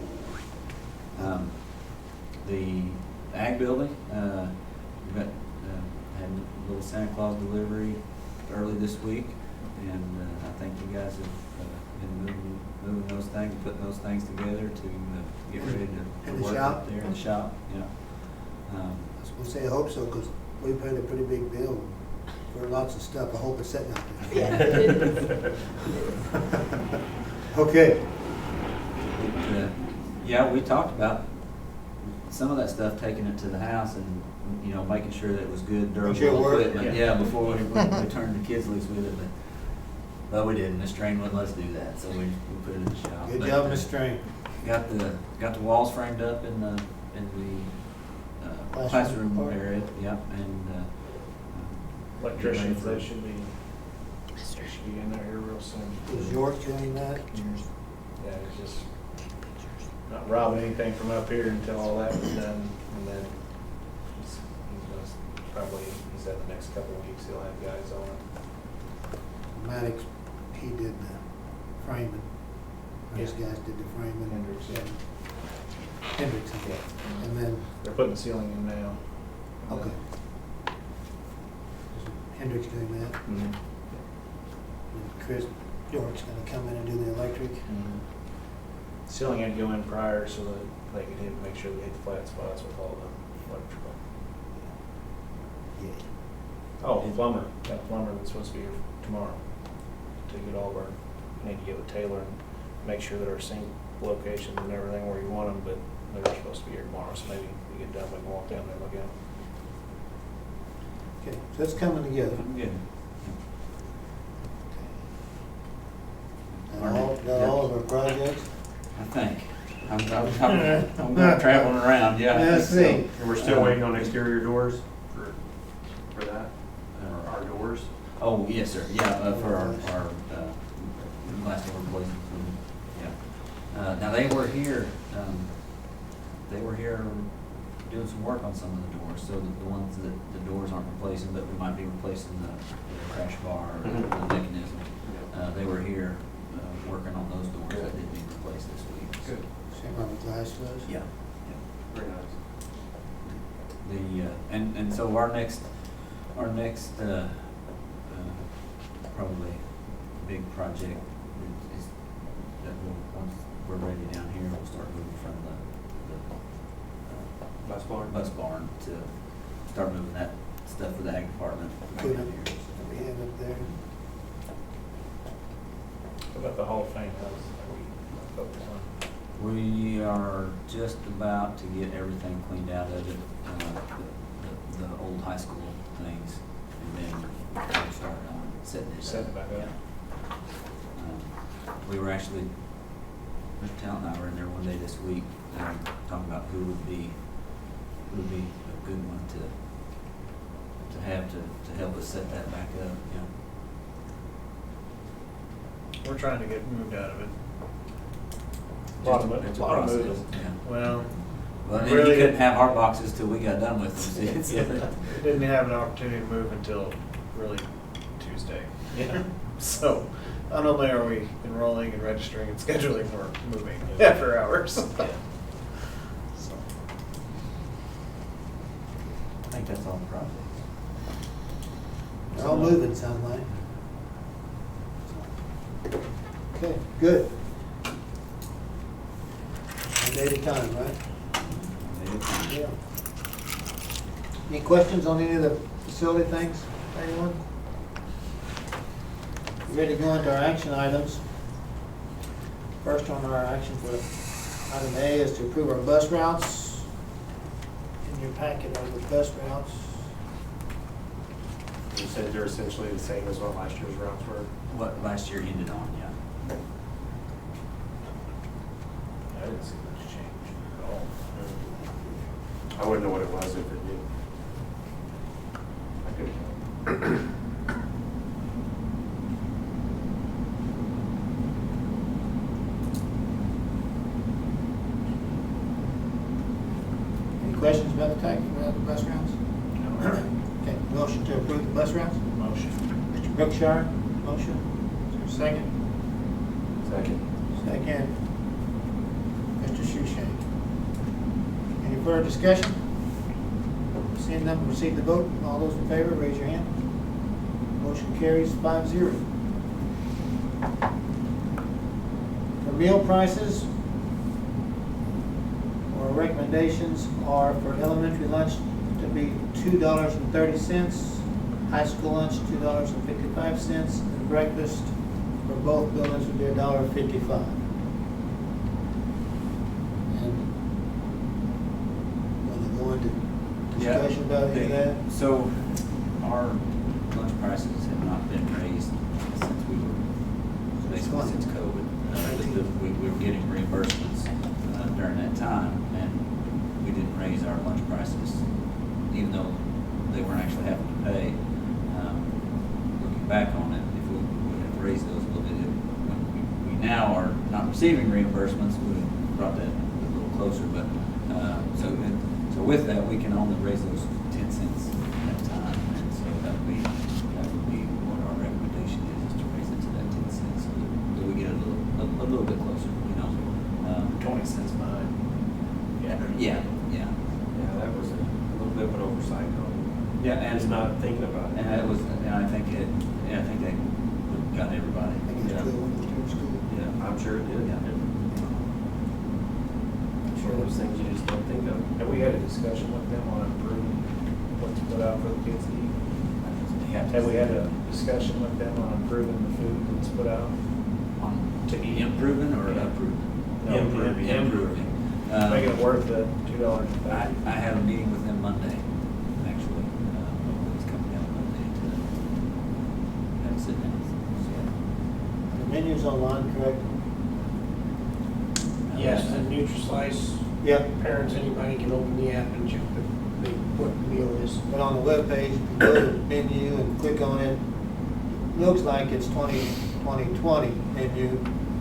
The ag building, we got, had a little Santa Claus delivery early this week, and I think you guys have been moving those things, putting those things together to get ready to In the work shop? up there in the shop, yeah. I was gonna say, I hope so, because we paid a pretty big bill for lots of stuff. I hope it's sitting out there. Yeah, it is. Okay. Yeah, we talked about some of that stuff, taking it to the house and, you know, making sure that it was good, Make sure it durable worked. equipment. Yeah, before we turned the kids loose with it, but we didn't. This train wouldn't let us do that, so we put it in the shop. Good But, job, Ms. Strain. Got the walls framed up in the classroom part. area, yep, and Electricians, they should be in there here real soon. Is York doing that? Yeah, it's just not robbing anything from up here until all that was done, and then he's gonna probably, he said the next couple of weeks he'll have guys on it. Maddox, he did the framing. These guys did the framing. Hendricks, yeah. Hendricks, Yeah. and then, They're putting the ceiling in now. okay. Hendricks doing that. Mhm. And Chris York's gonna come in and do the electric. Ceiling had to go in prior so that they could make sure they hit the flat spots with all the electrical. Yeah. Oh, plumber, got a plumber that's supposed to be here tomorrow to get all of our, need to get with Taylor and make sure that our sink locations and everything where you want them, but they're supposed to be here tomorrow, so maybe we get done, we can walk down there and look at them. Okay, so it's coming together. good. Got all of our projects? I think. I'm traveling around, yeah. Let's see. And we're still waiting on exterior doors for that, or our doors. Oh, yes, sir, yeah, for our glass door replacement, yeah. Now, they were here doing some work on some of the doors, so the ones that the doors aren't replacing, but we might be replacing the crash bar or the mechanism. They were here, working on those doors that did need replaced this week. Good. Same on the glass doors? Yeah. Very nice. And so our next probably big project is that once we're ready down here, we'll start moving from the Bus barn? bus barn to start moving that stuff for the ag department back down here. That we have up there. What about the Hall of Fame? How's we focus on? We are just about to get everything cleaned out of it, the old high school things, and then we'll start setting it up. Setting it back up. Yeah. We were actually, Mr. Talent and I were in there one day this week, talking about who would be a good one to have to help us set that back up, you know. We're trying to get moved out of it. It's a lot of process, moving. yeah. Well, Well, and then really- you couldn't have hard boxes till we got done with them. See, we didn't have an opportunity to move until really Tuesday. Yeah. So not only are we enrolling and registering and scheduling, we're moving after hours. Yeah. So, I think that's all the projects. They're all moving, sounds like. Okay, good. One day at a time, right? Yeah. Any questions on any of the facility things, anyone? Ready to go into our action items. First on our action for item A is to approve our bus routes. In your packet are the bus routes. You said they're essentially the same as what last year's routes were. What last year ended on, yeah. I didn't see much change at all. I wouldn't know what it was if it did. I couldn't tell. Any questions about the bus routes? Okay, motion to approve the bus routes? Motion. Mr. Brookshire, motion. Is there a second? Second. Second. Mr. Shoeshank. Any further discussion? Seeing none, proceed to vote. All those in favor, raise your hand. Motion carries 5-0. For meal prices, our recommendations are for elementary lunch to be $2.30, high school lunch $2.55, and breakfast for both buildings would be $1.55. And want to go into discussion about any of that? So our lunch prices have not been raised since we were, basically since COVID. We were getting reimbursements during that time, and we didn't raise our lunch prices, even though they weren't actually having to pay. Looking back on it, if we would have raised those a little bit, when we now are not receiving reimbursements, we would have brought that a little closer. But so with that, we can only raise those 10 cents at a time, and so that would be what our recommendation is to raise it to that 10 cents, so that we get a little bit closer, you know. 20 cents behind. Yeah. Yeah, that was a little bit of an oversight on Yeah, and just not thinking about it. And that was, and I think that got everybody. I think it's good when you turn school. Yeah. I'm sure it did. Yeah. It's one of those things you just don't think of. Have we had a discussion with them on improving what to put out for the kids to eat? Have we had a discussion with them on improving the food that's put out? To be improving or approving? No, improving. Making it worth the $2.50. I had a meeting with them Monday, actually. He's coming down Monday to have a sit down. The menu's online, correct? Yes, the new Nutri-Slice. Yeah. Parents, anybody can open the app and check what the meal is. But on the webpage, you go to the menu and click on it. Looks like it's 2020 menu,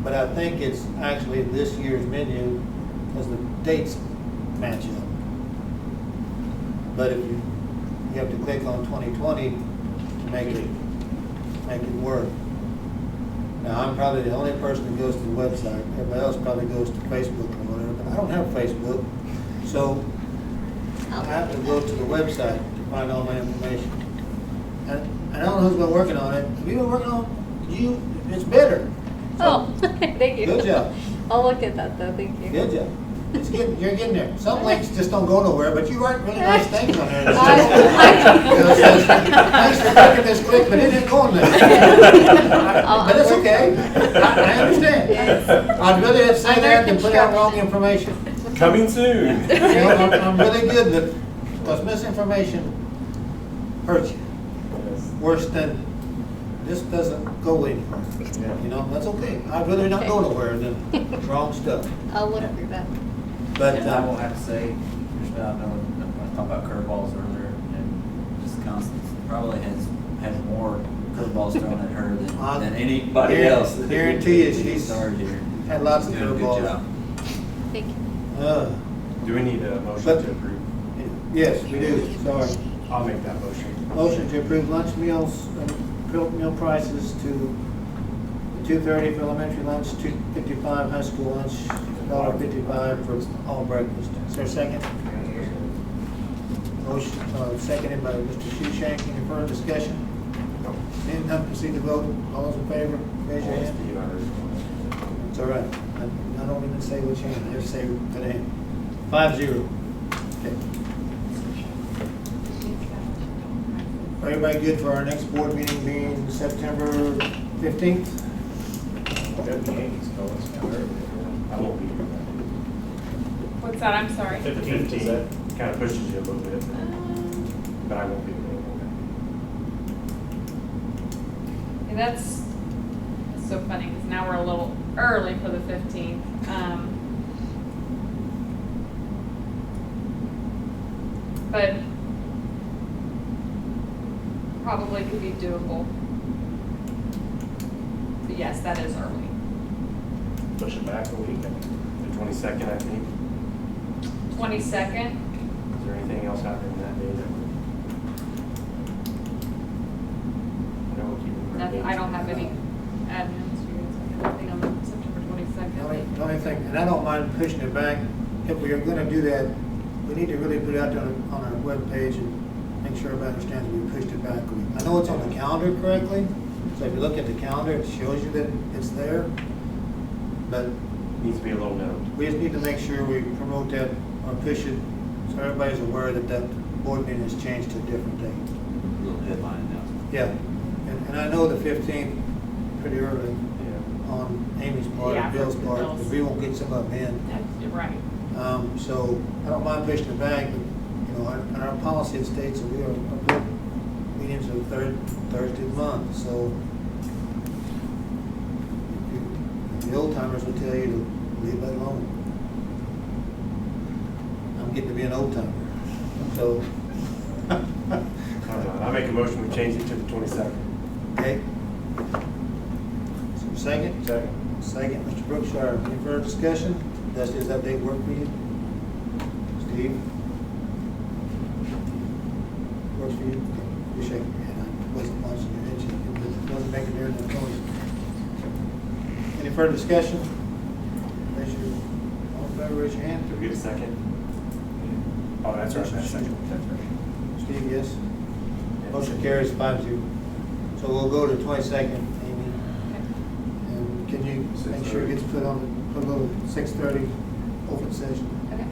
but I think it's actually this year's menu because the dates match up. But if you have to click on 2020 to make it work. Now, I'm probably the only person that goes to the website. Everybody else probably goes to Facebook or whatever, but I don't have Facebook. So I have to go to the website to find all my information. And I don't know who's been working on it. Have you been working on it? It's better. Oh, thank you. Good job. I'll look at that though, thank you. Good job. You're getting there. Some links just don't go nowhere, but you write really nice things on there. It says, thanks for clicking this click, but it didn't go in there. But it's okay. I understand. Yes. I'd rather have say that than put out wrong information. Coming soon. You know, I'm really good, because misinformation hurts you worse than this doesn't go anywhere. You know, that's okay. I'd rather not go nowhere than wrong stuff. I'll look through that. But And I will have to say, there's been, I talked about curveballs earlier, and Ms. Constance probably has more curveballs thrown at her than anybody else. Guarantee you, she's started here. had lots of Doing a good curveballs. job. Thank you. Do we need a motion But- to approve? Yes, we do, sorry. I'll make that motion. Motion to approve lunch meals, meal prices to $2.30 for elementary lunch, $2.55 high school lunch, $1.55 for all breakfast. Is there a second? Motion, seconded by Mr. Shushank. Any further discussion? Seeing none, proceed to vote. All those in favor, raise your hand. It's all right. I don't even say which hand, I just say the name. 5-0. Okay. Everybody good for our next board meeting being September 15th? I won't be here. What's that? I'm sorry. 15th, is that kind of pushes you a little bit, but I won't be available. Yeah, that's so funny because now we're a little early for the 15th. But probably could be doable. But yes, that is early. Push it back a week. The 22nd, I think. 22nd. Is there anything else happening that day that would? I know we're keeping. Nothing, I don't have any admins. You guys have anything on September 22nd? The only thing, and I don't mind pushing it back, if we are gonna do that, we need to really put it out there on our webpage and make sure everybody understands we pushed it back. I know it's on the calendar correctly, so if you look at the calendar, it shows you that it's there, but Needs to be a little note. we just need to make sure we promote that or push it, so everybody's aware that that board meeting has changed to a different date. A little headline announcement. Yeah, and I know the 15th, pretty early Yeah. on Amy's part, Yeah, and Bill's for part, Bill's. because we won't get some of them in. You're right. So I don't mind pushing it back, but, you know, in our policy it states that we are board meetings are the third Thursday of the month, so the old timers will tell you to leave that alone. I'm getting to be an old timer, so. I make a motion, we change it to the 22nd. Okay. So second? Second, Mr. Brookshire, any further discussion? Does this update work for you? Steve? Works for you? You're shaking your head, I wasn't watching your head, it wasn't making there no noise. Any further discussion? Raise your, all in favor, raise your hand. Do we get a second? Oh, that's right, that's second. That's right. Steve, yes? Motion carries 5-0. So we'll go to 22nd, Amy. And can you make sure it gets put on, put a little 6:30 open session? Okay.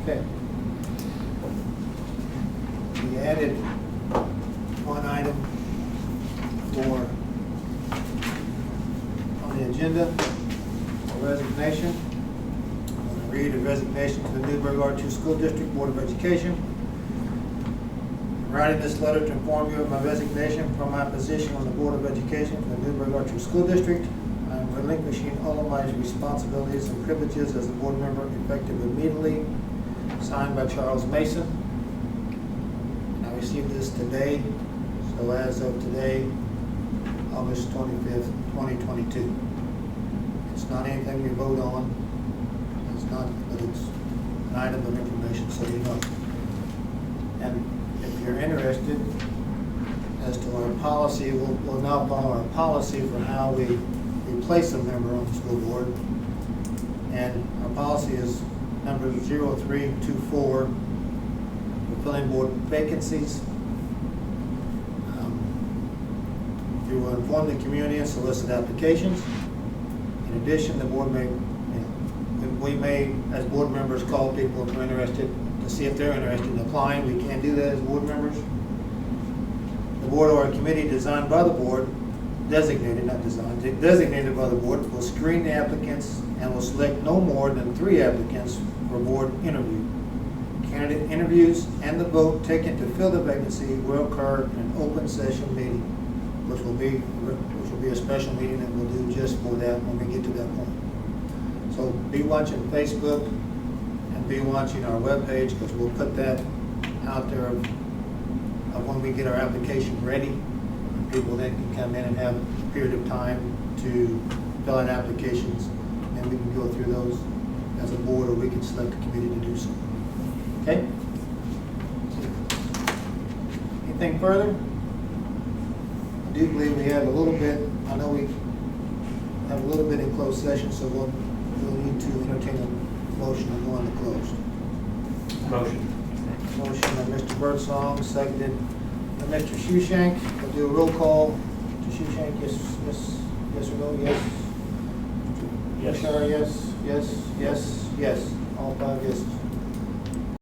Okay. We added one item for, on the agenda, a resignation. I'm going to read a resignation to the Newburgh R2 School District Board of Education. I'm writing this letter to inform you of my resignation from my position on the Board of Education for the Newburgh R2 School District. I am relinquishing all of my responsibilities and privileges as a board member effective immediately, signed by Charles Mason. And I received this today, so as of today, August 25th, 2022. It's not anything we vote on. It's not, but it's an item of information, so you know. And if you're interested as to our policy, we'll now follow our policy for how we replace a member on the school board. And our policy is number 0324, we're filling board vacancies. We will inform the community and solicit applications. In addition, the board may, we may, as board members, call people if we're interested to see if they're interested in applying. We can't do that as board members. The board or a committee designed by the board, designated, not designed, designated by the board, will screen the applicants and will select no more than 3 applicants for board interview. Candidate interviews and the vote taken to fill the vacancy will occur in an open session meeting, which will be a special meeting that we'll do just for that when we get to that point. So be watching Facebook and be watching our webpage, because we'll put that out there of when we get our application ready. People then can come in and have a period of time to fill out applications, and we can go through those as a board, or we can select a committee to do so. Okay? Anything further? I do believe we have a little bit, I know we have a little bit in closed session, so we'll need to entertain a motion to go into closed. Motion. Motion by Mr. Birdsong, seconded by Mr. Shushank. We'll do a roll call to Shushank. Yes or no? Yes. Yes. Bashar, yes. Yes. All 5 yeses.